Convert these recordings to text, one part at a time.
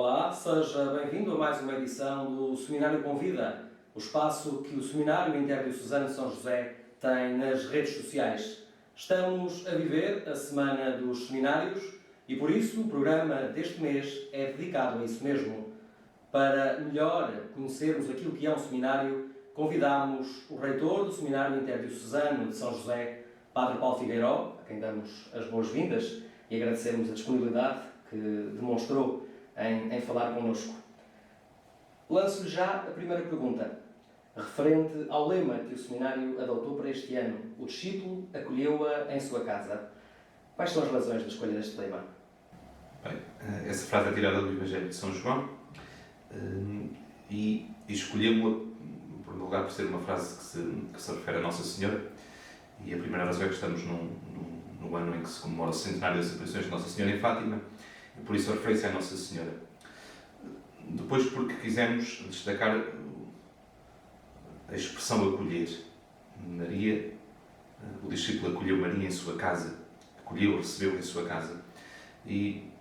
Olá, seja bem-vindo a mais uma edição do Seminário Convida, o espaço que o Seminário Interdiocesano de São José tem nas redes sociais. Estamos a viver a Semana dos Seminários e, por isso, o programa deste mês é dedicado a isso mesmo. Para melhor conhecermos aquilo que é um seminário, convidamos o reitor do Seminário Interdiocesano de São José, Padre Paulo Figueiró, a quem damos as boas-vindas e agradecemos a disponibilidade que demonstrou em falar connosco. Lanço-lhe já a primeira pergunta, referente ao lema que o seminário adotou para este ano. O discípulo acolheu-a em sua casa. Quais são as razões da escolha deste lema? Bem, essa frase é tirada do Evangelho de São João e escolhemos-la, em primeiro lugar, por ser uma frase que se refere a Nossa Senhora, e a primeira razão é que estamos no ano em que se comemora o centenário das aparições de Nossa Senhora em Fátima, e por isso a referência à Nossa Senhora. Depois, porque quisemos destacar a expressão acolher. Maria, o discípulo acolheu Maria em sua casa, acolheu, recebeu em sua casa, e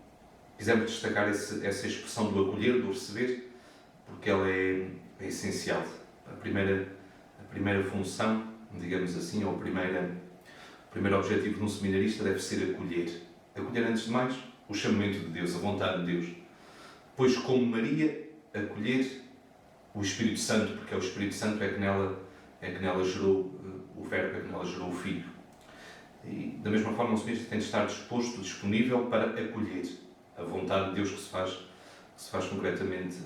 quisemos destacar essa expressão do acolher, do receber, porque ela é essencial. A primeira função, digamos assim, ou o primeiro objetivo de um seminarista deve ser acolher. Acolher, antes de mais, o chamamento de Deus, a vontade de Deus. Depois, como Maria, acolher o Espírito Santo, porque é o Espírito Santo que nela gerou o Verbo, que nela gerou o Filho. E, da mesma forma, o seminarista tem de estar disposto, disponível para acolher a vontade de Deus que se faz concretamente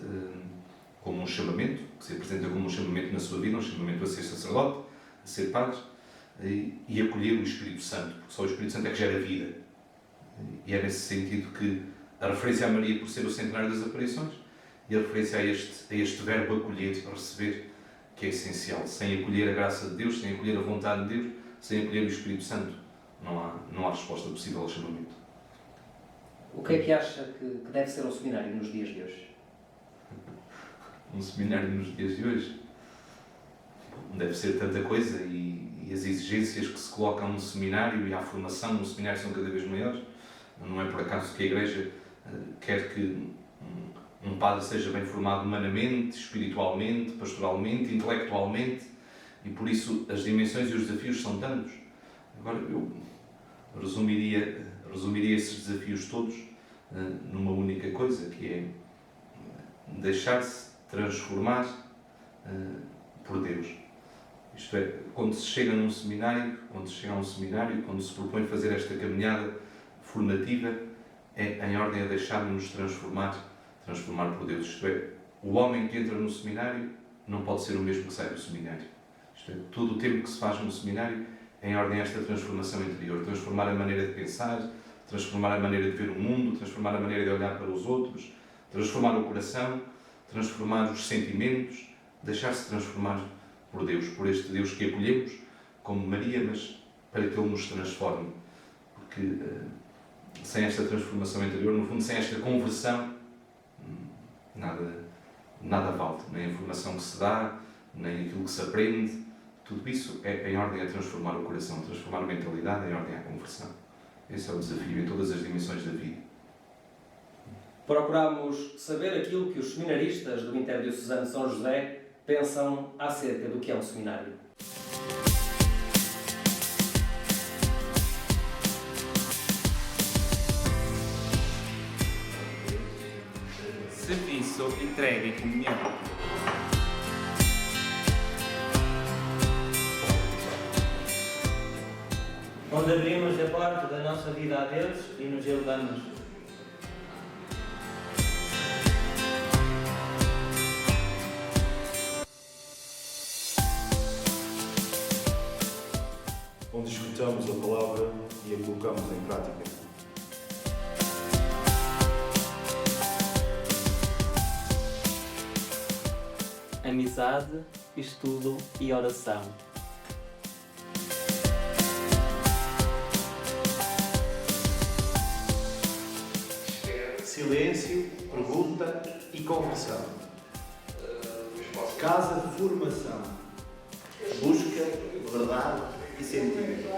como um chamamento, que se apresenta como um chamamento na sua vida, um chamamento a ser sacerdote, a ser padre, e acolher o Espírito Santo, porque só o Espírito Santo é que gera vida. E é nesse sentido que a referência a Maria por ser o centenário das aparições e a referência a este verbo acolher, a receber, que é essencial. Sem acolher a graça de Deus, sem acolher a vontade de Deus, sem acolher o Espírito Santo, não há resposta possível ao chamamento. O que é que acha que deve ser um seminário nos dias de hoje? Um seminário nos dias de hoje deve ser tanta coisa, e as exigências que se colocam no seminário e à formação no seminário são cada vez maiores. Não é por acaso que a Igreja quer que um padre seja bem formado humanamente, espiritualmente, pastoralmente, intelectualmente, e por isso as dimensões e os desafios são tantos. Agora, eu resumiria esses desafios todos numa única coisa, que é deixar-se transformar por Deus. Isto é, quando se chega a um seminário, quando se propõe fazer esta caminhada formativa, é em ordem a deixar-nos transformar por Deus. Isto é, o homem que entra no seminário não pode ser o mesmo que sai do seminário. Isto é, todo o tempo que se faz no seminário é em ordem a esta transformação interior, transformar a maneira de pensar, transformar a maneira de ver o mundo, transformar a maneira de olhar para os outros, transformar o coração, transformar os sentimentos, deixar-se transformar por Deus, por este Deus que acolhemos como Maria, mas para que Ele nos transforme. Porque sem esta transformação interior, no fundo, sem esta conversão, nada vale. Nem a informação que se dá, nem aquilo que se aprende. Tudo isso é em ordem a transformar o coração, a transformar a mentalidade, em ordem à conversão. Esse é o desafio em todas as dimensões da vida. Procuramos saber aquilo que os seminaristas do Interdiocesano de São José pensam acerca do que é um seminário. Serviço, entrega e comunhão. Onde abrimos a porta da nossa vida a Deus e nos elevamos. Onde escutamos a palavra e a colocamos em prática. Amizade, estudo e oração. Silêncio, pergunta e conversão. Casa de formação. Busca, verdade e sentido.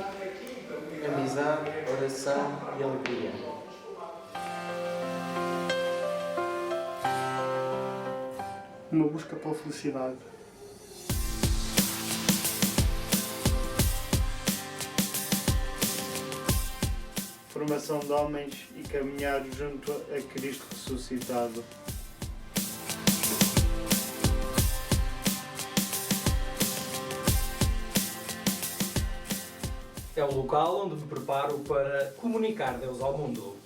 Amizade, oração e alegria. uma busca pela felicidade. Formação de homens e caminhar junto a Cristo ressuscitado. É o local onde me preparo para comunicar Deus ao mundo.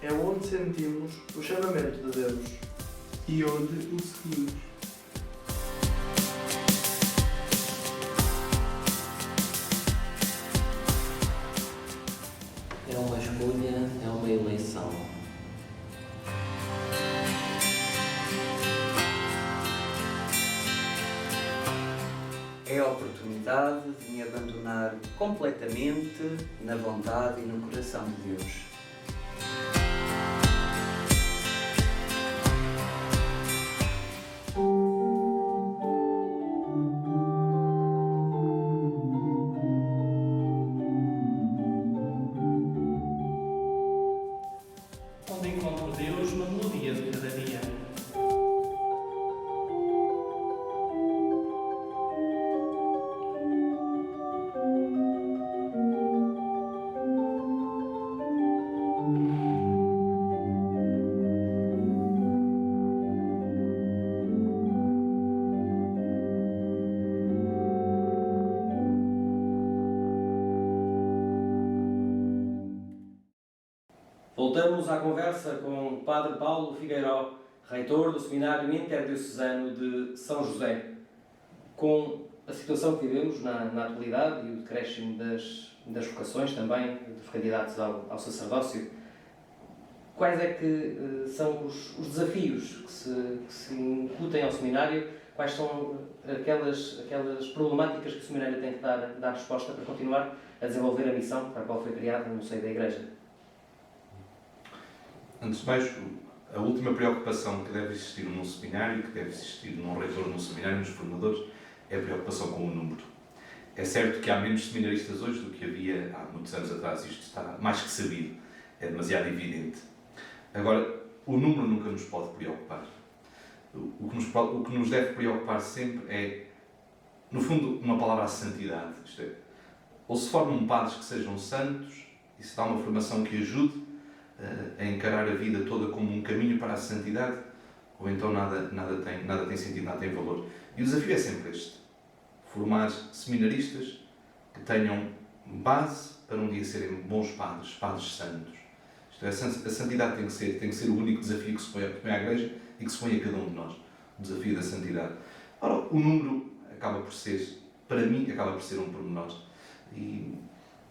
É onde sentimos o chamamento de Deus e onde o seguimos. É uma escolha, é uma eleição. É a oportunidade de me abandonar completamente na vontade e no coração de Deus. Onde encontro Deus na melodia de cada dia. Voltamos à conversa com o Padre Paulo Figueiró, reitor do Seminário Interdiocesano de São José. Com a situação que vivemos na atualidade e o decréscimo das vocações também, dos candidatos ao sacerdócio, quais é que são os desafios que se incutem ao seminário? Quais são aquelas problemáticas que o seminário tem que dar resposta para continuar a desenvolver a missão para a qual foi criado no seio da Igreja? Antes de mais, a última preocupação que deve existir num seminário, que deve existir num reitor num seminário, nos formadores, é a preocupação com o número. É certo que há menos seminaristas hoje do que havia há muitos anos atrás, isto está mais que sabido, é demasiado evidente. Agora, o número nunca nos pode preocupar. O que nos deve preocupar sempre é, no fundo, uma palavra à santidade. Isto é, ou se formam padres que sejam santos, e se dá uma formação que ajude a encarar a vida toda como um caminho para a santidade, ou então nada tem sentido, nada tem valor. E o desafio é sempre este: formar seminaristas que tenham base para um dia serem bons padres santos. Isto é, a santidade tem que ser o único desafio que se põe à Igreja e que se põe a cada um de nós. O desafio da santidade. Ora, o número acaba por ser, para mim, um pormenor. E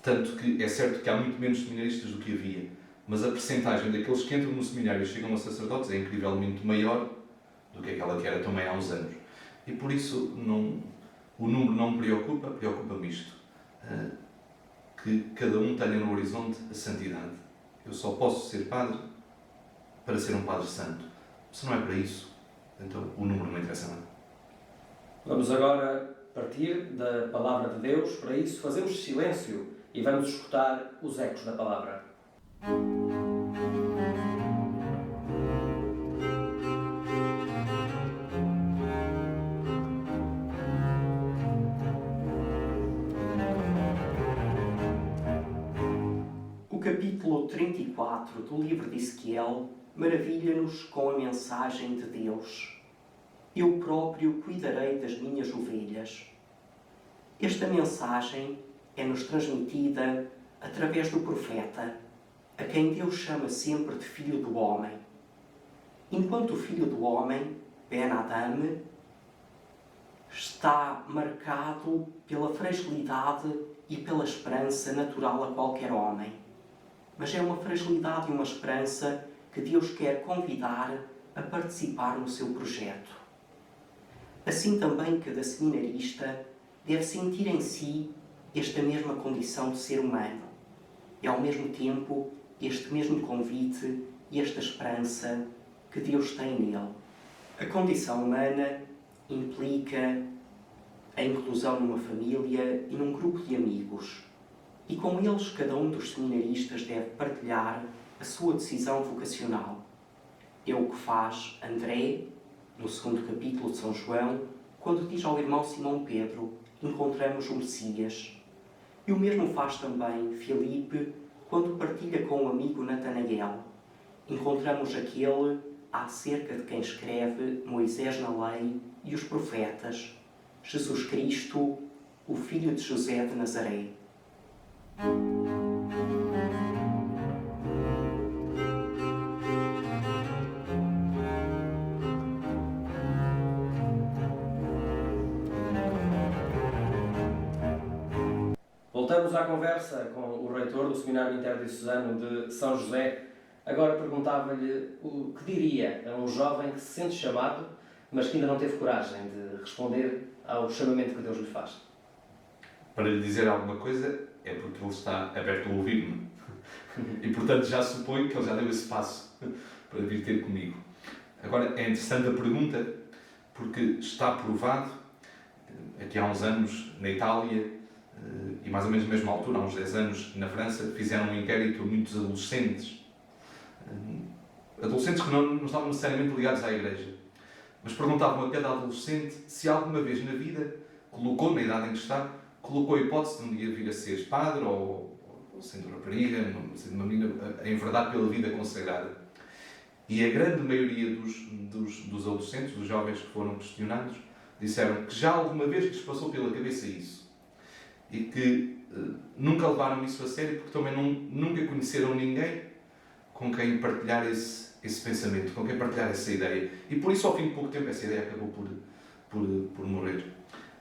tanto que é certo que há muito menos seminaristas do que havia, mas a percentagem daqueles que entram no seminário e chegam a sacerdotes é incrivelmente maior do que aquela que era também há uns anos. E por isso o número não me preocupa, preocupa-me isto. Que cada um tenha no horizonte a santidade. Eu só posso ser padre para ser um padre santo. Se não é para isso, então o número não interessa nada. Vamos agora partir da Palavra de Deus. Para isso fazemos silêncio e vamos escutar os ecos da Palavra. O capítulo 34 do livro de Ezequiel maravilha-nos com a mensagem de Deus. Eu próprio cuidarei das minhas ovelhas. Esta mensagem é-nos transmitida através do profeta, a quem Deus chama sempre de Filho do Homem. Enquanto o Filho do Homem, Ben Adam, está marcado pela fragilidade e pela esperança natural a qualquer homem. Mas é uma fragilidade e uma esperança que Deus quer convidar a participar no seu projeto. Assim também cada seminarista deve sentir em si esta mesma condição de ser humano e ao mesmo tempo este mesmo convite e esta esperança que Deus tem nele. A condição humana implica a inclusão numa família e num grupo de amigos. e com eles cada um dos seminaristas deve partilhar a sua decisão vocacional. É o que faz André, no 2º capítulo de São João, quando diz ao irmão Simão Pedro: encontramos o Messias. E o mesmo faz também Filipe, quando partilha com o amigo Natanael: encontramos aquele acerca de quem escreve Moisés na lei e os profetas, Jesus Cristo, o filho de José de Nazaré. Voltamos à conversa com o reitor do Seminário Interdiocesano de São José. Agora perguntava-lhe o que diria a um jovem que se sente chamado, mas que ainda não teve coragem de responder ao chamamento que Deus lhe faz. Para lhe dizer alguma coisa é porque ele está aberto a ouvir-me. E, portanto, já suponho que ele já deu esse passo para vir ter comigo. Agora, é interessante a pergunta, porque está provado, aqui há uns anos, na Itália, e mais ou menos na mesma altura, há uns 10 anos, na França, fizeram um inquérito a muitos adolescentes. Adolescentes que não estavam necessariamente ligados à Igreja. Mas perguntavam a cada adolescente se alguma vez na vida colocou, na idade em que está, colocou a hipótese de um dia vir a ser padre ou sendo rapariga, sendo uma menina, a enverdar pela vida consagrada. E a grande maioria dos adolescentes, dos jovens que foram questionados, disseram que já alguma vez lhes passou pela cabeça isso. E que nunca levaram isso a sério porque também nunca conheceram ninguém com quem partilhar esse pensamento, com quem partilhar essa ideia. E por isso, ao fim de pouco tempo, essa ideia acabou por morrer.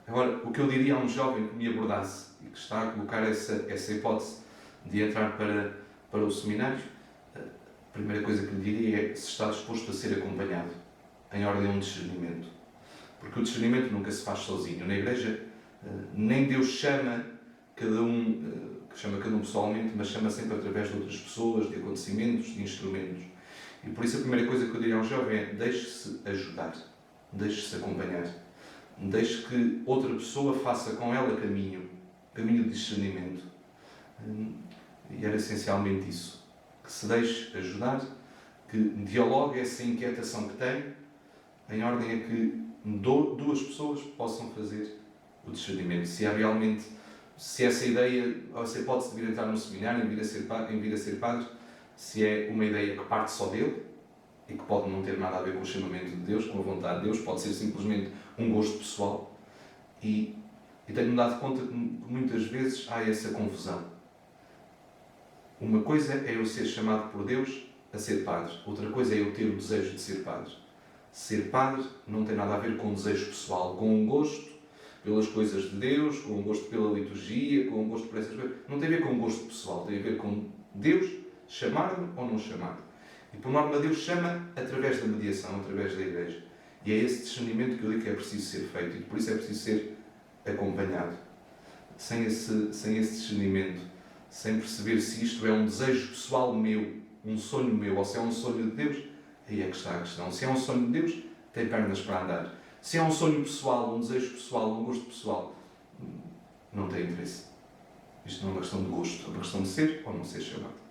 Agora, o que eu diria a um jovem que me abordasse e que está a colocar essa hipótese de entrar para o seminário, a primeira coisa que lhe diria é se está disposto a ser acompanhado, em ordem a um discernimento. Porque o discernimento nunca se faz sozinho. Na Igreja, nem Deus chama cada um pessoalmente, mas chama sempre através de outras pessoas, de acontecimentos, de instrumentos. E por isso a primeira coisa que eu diria a um jovem é: deixe-se ajudar, deixe-se acompanhar, deixe que outra pessoa faça com ela caminho de discernimento. E era essencialmente isso, que se deixe ajudar, que dialogue essa inquietação que tem, em ordem a que duas pessoas possam fazer o discernimento. Se essa ideia, ou essa hipótese de vir entrar no seminário, em vir a ser padre, se é uma ideia que parte só dele, e que pode não ter nada a ver com o chamamento de Deus, com a vontade de Deus, pode ser simplesmente um gosto pessoal. E tenho-me dado conta que muitas vezes há essa confusão. Uma coisa é eu ser chamado por Deus a ser padre, outra coisa é eu ter o desejo de ser padre. Ser padre não tem nada a ver com um desejo pessoal, com um gosto pelas coisas de Deus, com um gosto pela liturgia, com um gosto por essas coisas. Não tem a ver com um gosto pessoal, tem a ver com Deus chamar-me ou não chamar. E por norma Deus chama através da mediação, através da Igreja. E é esse discernimento que eu digo que é preciso ser feito e por isso é preciso ser acompanhado. Sem esse discernimento, sem perceber se isto é um desejo pessoal meu, um sonho meu, ou se é um sonho de Deus, aí é que está a questão. Se é um sonho de Deus, tem pernas para andar. Se é um sonho pessoal, um desejo pessoal, um gosto pessoal, não tem interesse. Isto não é uma questão de gosto, é uma questão de ser ou não ser chamado.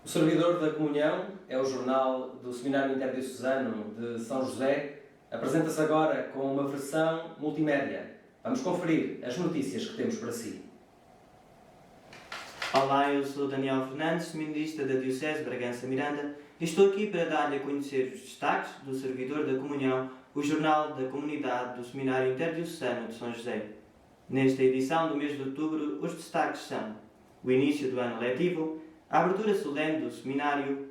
O Servidor da Comunhão é o jornal do Seminário Interdiocesano de São José. Apresenta-se agora com uma versão multimédia. Vamos conferir as notícias que temos para si. Olá, eu sou Daniel Fernandes, seminarista da Diocese de Bragança Miranda, e estou aqui para dar-lhe a conhecer os destaques do Servidor da Comunhão, o jornal da comunidade do Seminário Interdiocesano de São José. Nesta edição do mês de outubro, os destaques são o início do ano letivo, a abertura solene do seminário,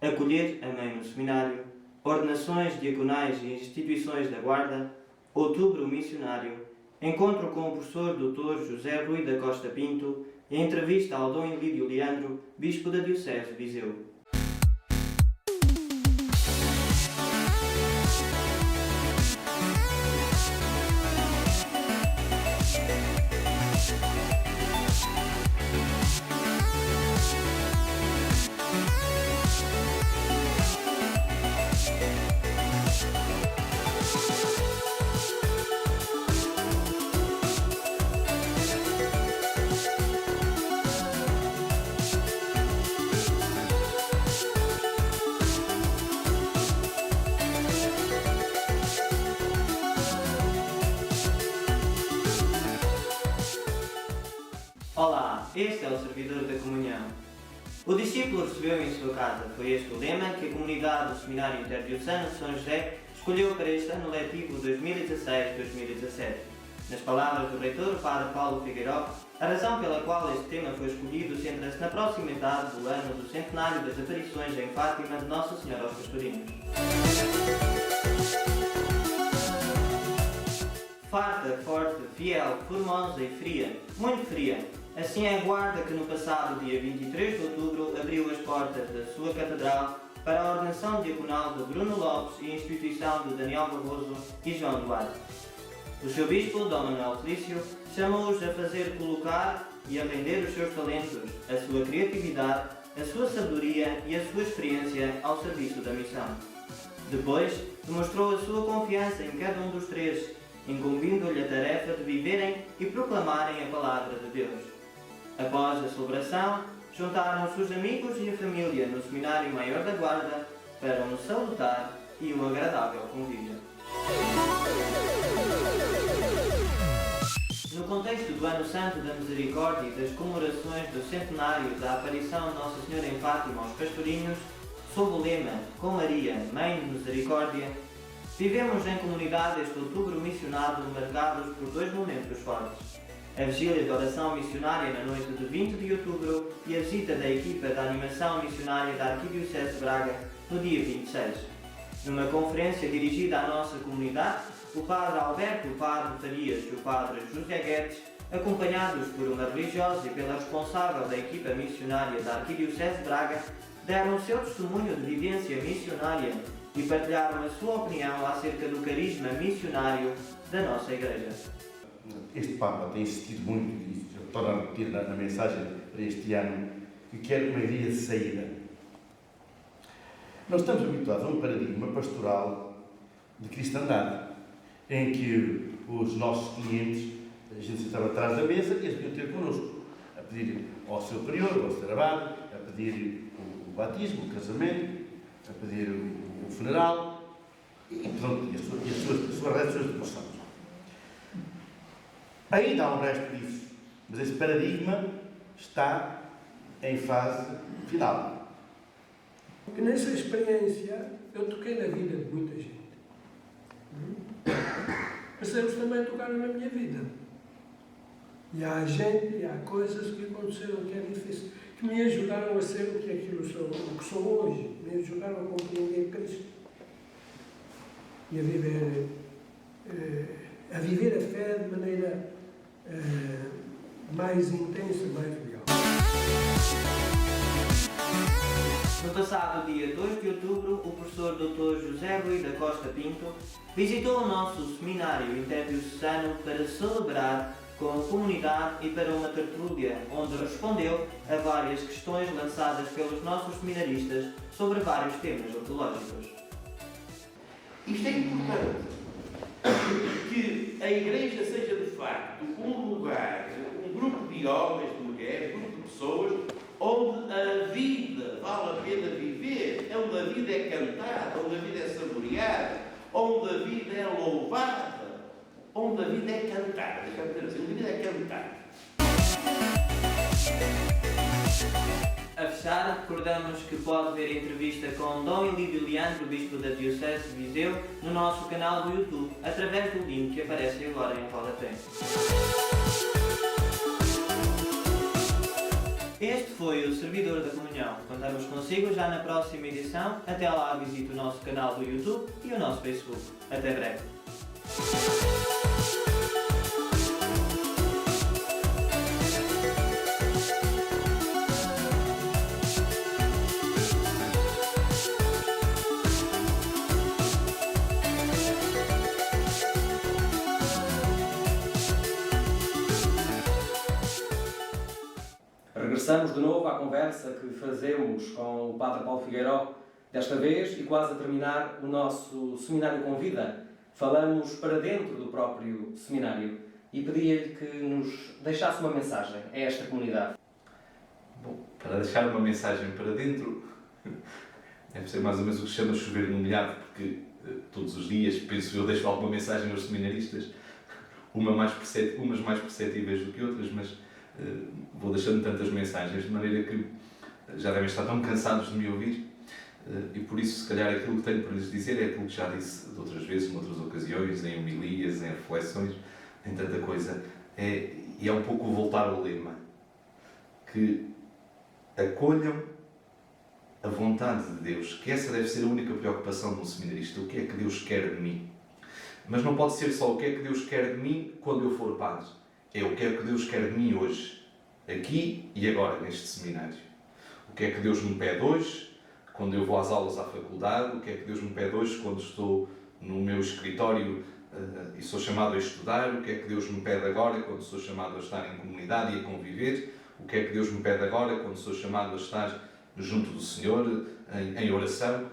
acolher a mãe no seminário, ordenações diaconais e instituições da guarda, outubro missionário, encontro com o professor Dr. José Rui da Costa Pinto e entrevista ao Dom Ilídio Leandro, bispo da Diocese de Viseu. este é o servidor da comunhão. O discípulo recebeu em sua casa. Foi este o lema que a comunidade do Seminário Interdiocesano de São José escolheu para este ano letivo 2016-2017. Nas palavras do reitor, o Padre Paulo Figueiró, a razão pela qual este tema foi escolhido centra-se na proximidade do ano do centenário das aparições em Fátima de Nossa Senhora aos Pastorinhos. Farta, forte, fiel, formosa e fria, muito fria. Assim é a Guarda que no passado dia 23 de outubro abriu as portas da sua catedral para a ordenação diaconal de Bruno Lopes e instituição de Daniel Barroso e João Duarte. O seu bispo, D. Manuel Felício, chamou-os a fazer colocar e a render os seus talentos, a sua criatividade, a sua sabedoria e a sua experiência ao serviço da missão. Depois, demonstrou a sua confiança em cada um dos três, incumbindo-lhe a tarefa de viverem e proclamarem a palavra de Deus. Após a celebração, juntaram-se os amigos e a família no Seminário Maior da Guarda para um salutar e um agradável convívio. No contexto do Ano Santo da Misericórdia e das comemorações do centenário da aparição de Nossa Senhora em Fátima aos Pastorinhos, sob o lema Com Maria, Mãe de Misericórdia, vivemos em comunidade este outubro missionado marcados por dois momentos fortes. A vigília de oração missionária na noite de 20 de outubro e a visita da equipa da animação missionária da Arquidiocese de Braga no dia 26. Numa conferência dirigida à nossa comunidade, o Padre Alberto, o Padre Farias e o Padre José Guedes, acompanhados por uma religiosa e pela responsável da equipa missionária da Arquidiocese de Braga, deram o seu testemunho de vivência missionária e partilharam a sua opinião acerca do carisma missionário da nossa Igreja. Este Papa tem insistido muito, e torna a repetir na mensagem para este ano, que quer uma igreja de saída. Nós estamos habituados a um paradigma pastoral de cristandade, em que os nossos clientes, a gente sentava atrás da mesa e eles podiam ter connosco, a pedir ao seu prior, ao seu abade, a pedir o batismo, o casamento, a pedir o funeral, e pronto, as suas devoções. Ainda há um resto disso, mas esse paradigma está em fase final. Porque nessa experiência eu toquei na vida de muita gente. Mas eles também tocaram na minha vida. E há gente, e há coisas que aconteceram que é difícil, que me ajudaram a ser o que sou hoje, me ajudaram a compreender Cristo e a viver a fé de maneira mais intensa, mais real. No passado dia 2 de outubro, o professor Dr. José Rui da Costa Pinto visitou o nosso Seminário Interdiocesano para celebrar com a comunidade e para uma tertúlia, onde respondeu a várias questões lançadas pelos nossos seminaristas sobre vários temas ontológicos. Isto é importante, que a Igreja seja de facto um lugar, um grupo de homens, de mulheres, um grupo de pessoas, onde a vida vale a pena viver, onde a vida é cantada, onde a vida é saboreada, onde a vida é louvada, onde a vida é cantada. Deixa-me dizer assim, a vida é cantada. A fechar, recordamos que pode ver a entrevista com Dom Ilídio Leandro, Bispo da Diocese de Viseu, no nosso canal do YouTube, através do link que aparece agora em rodapé. Este foi o Servidor da Comunhão. Contamos consigo já na próxima edição. Até lá, visite o nosso canal do YouTube e o nosso Facebook. Até breve. Regressamos de novo à conversa que fazemos com o Padre Paulo Figueiró, desta vez, e quase a terminar o nosso Seminário Convida. Falamos para dentro do próprio seminário e pedia-lhe que nos deixasse uma mensagem a esta comunidade. Bom, para deixar uma mensagem para dentro, deve ser mais ou menos o que se chama chover no molhado, porque todos os dias, penso eu, deixo alguma mensagem aos seminaristas, umas mais perceptíveis do que outras, mas vou deixando tantas mensagens, de maneira que já devem estar tão cansados de me ouvir, e por isso, se calhar, aquilo que tenho para lhes dizer é aquilo que já disse de outras vezes, em outras ocasiões, em homilias, em reflexões, em tanta coisa, e é um pouco voltar ao lema, que acolham a vontade de Deus, que essa deve ser a única preocupação de um seminarista, o que é que Deus quer de mim. Mas não pode ser só o que é que Deus quer de mim quando eu for padre, é o que é que Deus quer de mim hoje, aqui e agora, neste seminário. O que é que Deus me pede hoje, quando eu vou às aulas à faculdade, o que é que Deus me pede hoje quando estou no meu escritório e sou chamado a estudar, o que é que Deus me pede agora quando sou chamado a estar em comunidade e a conviver, o que é que Deus me pede agora quando sou chamado a estar junto do Senhor, em oração.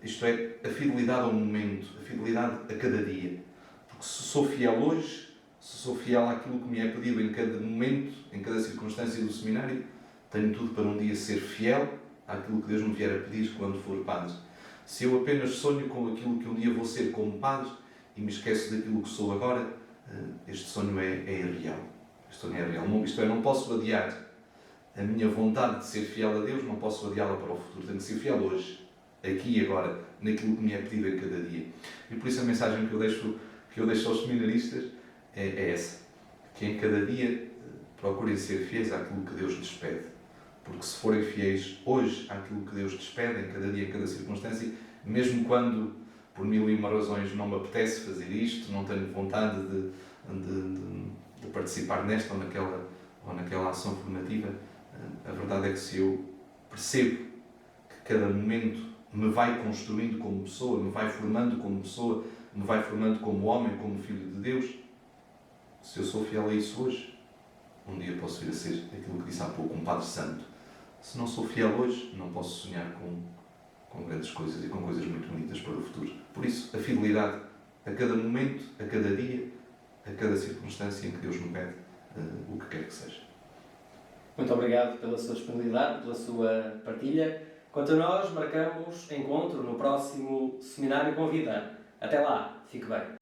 Isto é, a fidelidade ao momento, a fidelidade a cada dia. Porque se sou fiel hoje, se sou fiel àquilo que me é pedido em cada momento, em cada circunstância do seminário, tenho tudo para um dia ser fiel àquilo que Deus me vier a pedir quando for padre. Se eu apenas sonho com aquilo que um dia vou ser como padre e me esqueço daquilo que sou agora, este sonho é irreal. Este sonho é real. Isto é, não posso adiar a minha vontade de ser fiel a Deus, não posso adiá-la para o futuro. Tenho que ser fiel hoje, aqui e agora, naquilo que me é pedido em cada dia. E por isso a mensagem que eu deixo aos seminaristas é essa. Que em cada dia procurem ser fiéis àquilo que Deus lhes pede. Porque se forem fiéis hoje àquilo que Deus lhes pede, em cada dia, em cada circunstância, mesmo quando, por mil e uma razões, não me apetece fazer isto, não tenho vontade de participar nesta ou naquela ação formativa, a verdade é que se eu percebo que cada momento me vai construindo como pessoa, me vai formando como pessoa, me vai formando como homem, como filho de Deus, se eu sou fiel a isso hoje, um dia posso vir a ser aquilo que disse há pouco, um Padre Santo. Se não sou fiel hoje, não posso sonhar com grandes coisas e com coisas muito bonitas para o futuro. Por isso, a fidelidade a cada momento, a cada dia, a cada circunstância em que Deus me pede o que quer que seja. Muito obrigado pela sua disponibilidade, pela sua partilha. Quanto a nós, marcamos encontro no próximo Seminário Convida. Até lá, fique bem.